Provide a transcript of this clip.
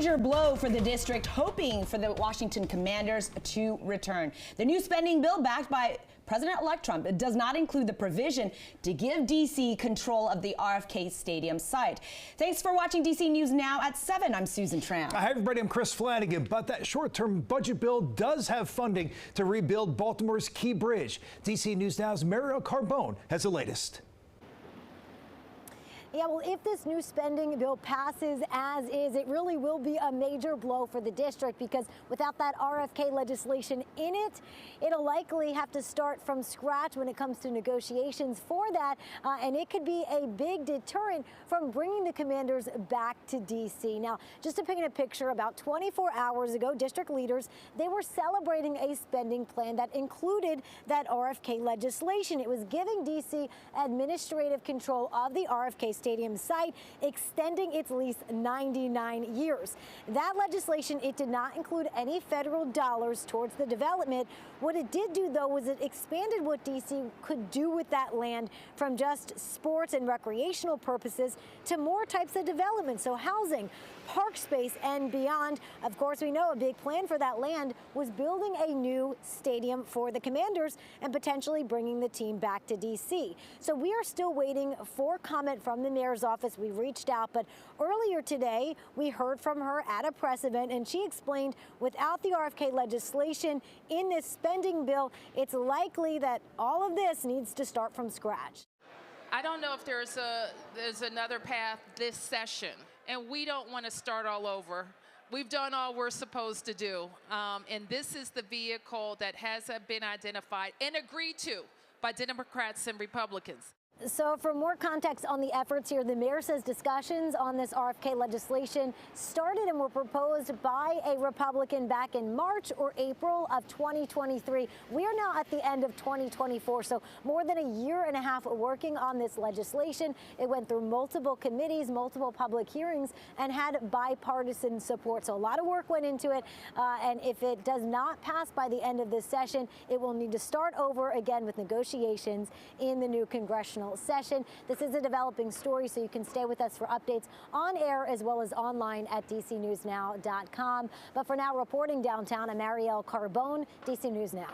major blow for the district, hoping for the Washington Commanders to return. The new spending bill backed by President-elect Trump does not include the provision to give D.C. control of the RFK Stadium site. Thanks for watching D.C. News Now at 7. I'm Susan Tramp. Hi, everybody. I'm Chris Flanagan. But that short-term budget bill does have funding to rebuild Baltimore's Key Bridge. D.C. News Now's Mariel Carbone has the latest. Yeah, well, if this new spending bill passes as is, it really will be a major blow for the district, because without that RFK legislation in it, it'll likely have to start from scratch when it comes to negotiations for that. And it could be a big deterrent from bringing the Commanders back to D.C. Now, just to paint a picture, about 24 hours ago, district leaders, they were celebrating a spending plan that included that RFK legislation. It was giving D.C. administrative control of the RFK Stadium site, extending its lease 99 years. That legislation, it did not include any federal dollars towards the development. What it did do, though, was it expanded what D.C. could do with that land from just sports and recreational purposes to more types of development, so housing, park space, and beyond. Of course, we know a big plan for that land was building a new stadium for the Commanders and potentially bringing the team back to D.C. So we are still waiting for comment from the mayor's office. We reached out, but earlier today we heard from her at a press event, and she explained without the RFK legislation in this spending bill, it's likely that all of this needs to start from scratch. I don't know if there's another path this session, and we don't want to start all over. We've done all we're supposed to do, and this is the vehicle that has been identified and agreed to by Democrats and Republicans. So for more context on the efforts here, the mayor says discussions on this RFK legislation started and were proposed by a Republican back in March or April of 2023. We are now at the end of 2024, so more than a year and a half working on this legislation. It went through multiple committees, multiple public hearings, and had bipartisan support. So a lot of work went into it, and if it does not pass by the end of this session, it will need to start over again with negotiations in the new congressional session. This is a developing story, so you can stay with us for updates on air as well as online at dcnewsnow.com. But for now, reporting downtown, I'm Mariel Carbone, DC News Now.